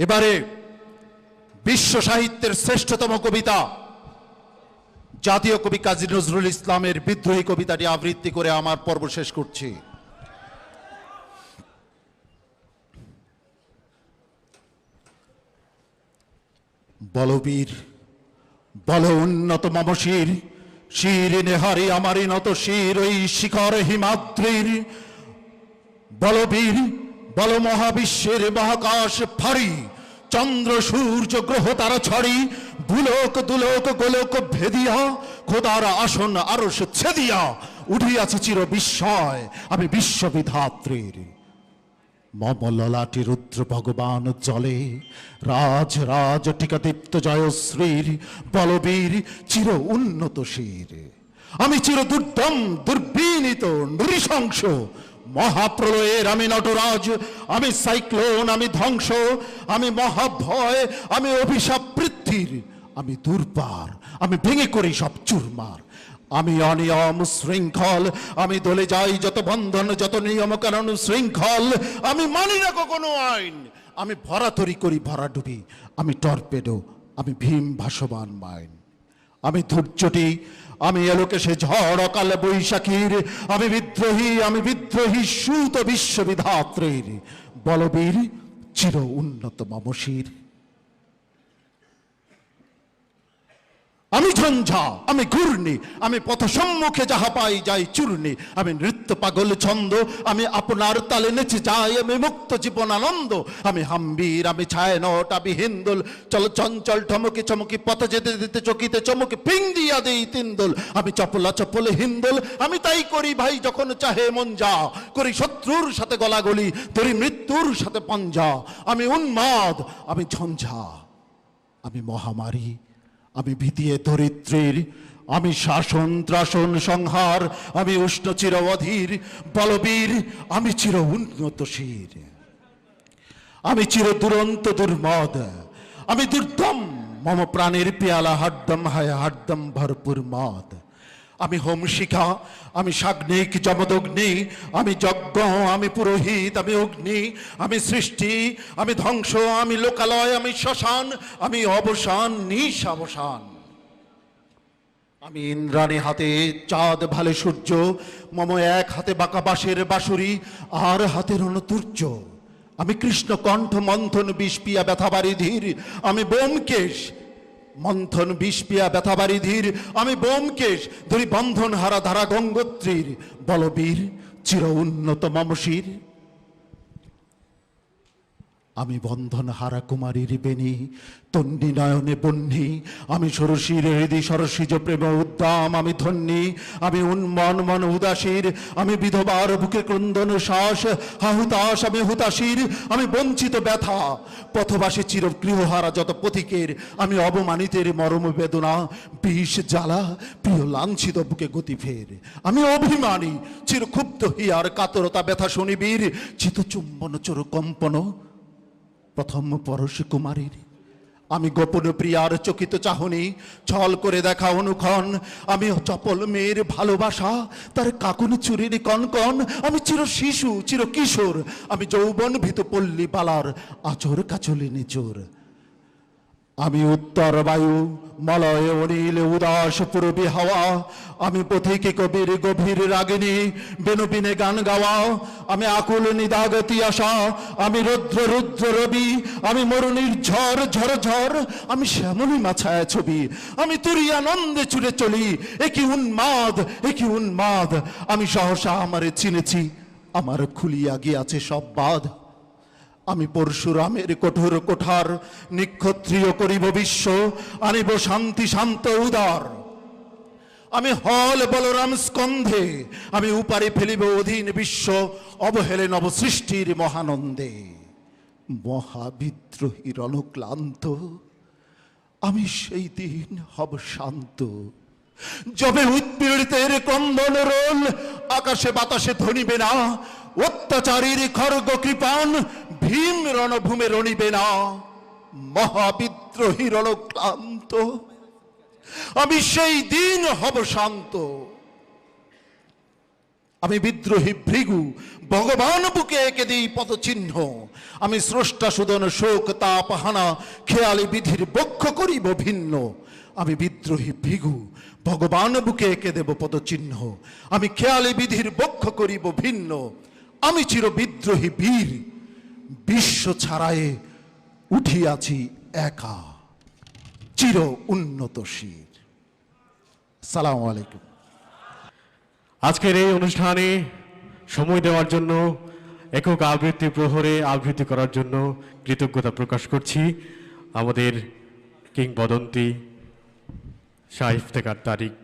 এবারে বিশ্ব সাহিত্যের শ্রেষ্ঠতম কবিতা জাতীয় কবি কাজী নজরুল ইসলামের বিদ্রোহী কবিতাটি আবৃত্তি করে আমার পর্ব শেষ করছি। বলবীর বল উন্নত মম শির, শির নেহারি আমারই নত শির ওই শিখর হিমাদ্রির। বলবীর বল মহাবিশ্বের মহাকাশ ফারি, চন্দ্র সূর্য গ্রহ তারা ছড়ি, ভুলোক দুলোক গোলোক ভেদিয়া খোদার আসন আরশ ছেদিয়া উঠিয়াছে চির বিস্ময় আমি বিশ্ববিধাত্রীর। মম ললাটি রুদ্র ভগবান জলে, রাজ রাজ টিকাদীপ্ত জয়শ্রীর। বলবীর চির উন্নত শির, আমি চির দুর্দম দুর্বিনীত নৃশংস মহাপ্রলয়ের আমি নটরাজ, আমি সাইক্লোন, আমি ধ্বংস, আমি মহাভয়, আমি অভিশাপ পৃথ্বীর, আমি দুর্বার, আমি ভেঙে করি সব চুরমার। আমি অনিয়ম শৃঙ্খল, আমি দলে যাই যত বন্ধন যত নিয়ম কানুন শৃঙ্খল, আমি মানি না কখনো আইন, আমি ভরাতরি করি ভরাডুবি, আমি টর্পেডো, আমি ভীম ভাসমান মাইন। আমি ধৈর্যটি, আমি এলোকে সে ঝড় অকাল বৈশাখীর, আমি বিদ্রোহী সুত বিশ্ববিধাত্রীর। বলবীর চির উন্নত মমশির। আমি ঝঞ্ঝা, আমি ঘূর্ণি, আমি পথ সম্মুখে যাহা পাই যাই চূর্ণি, আমি নৃত্য পাগল ছন্দ, আমি আপনার তালে নেচে যাই, আমি মুক্ত জীবন আনন্দ। আমি হাম্বির, আমি ছায়ানট, আমি হিন্দুল, চল চঞ্চল ঠমকি চমকি পথ যেতে যেতে চকিতে চমকি পিং দিয়া দেই তিনদুল। আমি চপলা চপলে হিন্দুল, আমি তাই করি ভাই যখন চাহে মন যা, করি শত্রুর সাথে গলাগলি, ধরি মৃত্যুর সাথে পাঞ্জা। আমি উন্মাদ, আমি ঝঞ্ঝা, আমি মহামারী, আমি ভীতিয়ে ধরিত্রীর, আমি শাসন ত্রাসন সংহার, আমি উষ্ণ চির অধীর। বলবীর আমি চির উন্নত শির, আমি চির দুরন্ত দুর্মদ, আমি দুর্দম মম প্রাণের পেয়ালা হাড্ডম হায় হাড্ডম ভরপুর মদ। আমি হোম শিখা, আমি সাগ্নিক যমদগ্নি, আমি যজ্ঞ, আমি পুরোহিত, আমি অগ্নি, আমি সৃষ্টি, আমি ধ্বংস, আমি লোকালয়, আমি শ্মশান, আমি অবসান নিঃসাবসান। আমি ইন্দ্রাণী হাতে চাঁদ ভালে সূর্য, মম এক হাতে বাঁকা বাঁশের বাঁশুরি আর হাতের অনুতুর্য। আমি কৃষ্ণ কণ্ঠ মন্থন বিষ পিয়া ব্যথাবারি ধীর, আমি বোমকেশ মন্থন বিষ পিয়া ব্যথাবারি ধীর, আমি বোমকেশ ধরি বন্ধন হারা ধারা গঙ্গোত্রীর। বলবীর চির উন্নত মমশির। আমি বন্ধন হারা কুমারীর বেণী, তন্ডী নয়নে বহ্নি, আমি ষোড়শীর হৃদি সরসিজ প্রেম উদ্দাম, আমি ধন্যী, আমি উন্মন মন উদাসীর, আমি বিধবার বুকে ক্রন্দন শ্বাস হাহুতাস, আমি হুতাশীর, আমি বঞ্চিত ব্যথা পথবাসী চির গৃহহারা যত পথিকের, আমি অবমানিতের মরম বেদনা বিষ জ্বালা প্রিয় লাঞ্ছিত বুকে গতি ফের। আমি অভিমানী চির ক্ষুব্ধ হিয়ার কাতরতা ব্যথা শনিবীর, চিতচুম্বন চোর কম্পন প্রথম পরশ কুমারীর। আমি গোপন প্রিয়ার চকিত চাহনি ছল করে দেখা অনুক্ষণ, আমি চপল মেয়ের ভালোবাসা তার কাকুন চুরির কনকন। আমি চির শিশু চির কিশোর, আমি যৌবন ভীত পল্লী বালার আচর কাচলে নিচোর। আমি উত্তর বায়ু মলয় অনিল উদাস পূর্বী হাওয়া, আমি পথিকে কবির গভীর রাগিনী বেনুপিনে গান গাওয়া। আমি আকুল নিদাগতি আশা, আমি রুদ্র রুদ্র রবি, আমি মরুণীর ঝড় ঝড় ঝড়, আমি শ্যামলী মাছায় ছবি, আমি তুরি আনন্দে চুরে চলি। একই উন্মাদ একই উন্মাদ, আমি সহসা আমারে চিনেছি, আমার খুলিয়া গিয়াছে সব বাঁধ। আমি পরশুরামের কঠোর কোঠার নিক্ষত্রিয় করিব বিশ্ব, আনিব শান্তি শান্ত উদার। আমি হল বলরাম স্কন্ধে, আমি উপারে ফেলিব অধীন বিশ্ব, অবহেলে নব সৃষ্টির মহানন্দে। মহাবিদ্রোহীর অনুক্লান্ত, আমি সেই দিন হব শান্ত, যবে উৎপীড়িতের ক্রন্দন রোল আকাশে বাতাসে ধ্বনিবে না, অত্যাচারীর খর্গ কৃপান ভীম রণভূমে রণিবে না। মহাবিদ্রোহীর অনুক্লান্ত, আমি সেই দিন হব শান্ত। আমি বিদ্রোহী ভৃগু, ভগবান বুকে এঁকে দিই পদচিহ্ন। আমি স্রষ্টা সুদন শোক তাপহানা, খেয়ালি বিধির বক্ষ করিব ভিন্ন। আমি বিদ্রোহী ভৃগু, ভগবান বুকে এঁকে দেব পদচিহ্ন। আমি খেয়ালি বিধির বক্ষ করিব ভিন্ন। আমি চির বিদ্রোহী বীর, বিশ্ব ছাড়ায়ে উঠিয়াছি একা, চির উন্নত শির। সালাম আলাইকুম। আজকের এই অনুষ্ঠানে সময় দেওয়ার জন্য, একক আবৃত্তি প্রহরে আবৃত্তি করার জন্য কৃতজ্ঞতা প্রকাশ করছি আমাদের কিংবদন্তি শাহ ইফতেখার তারিক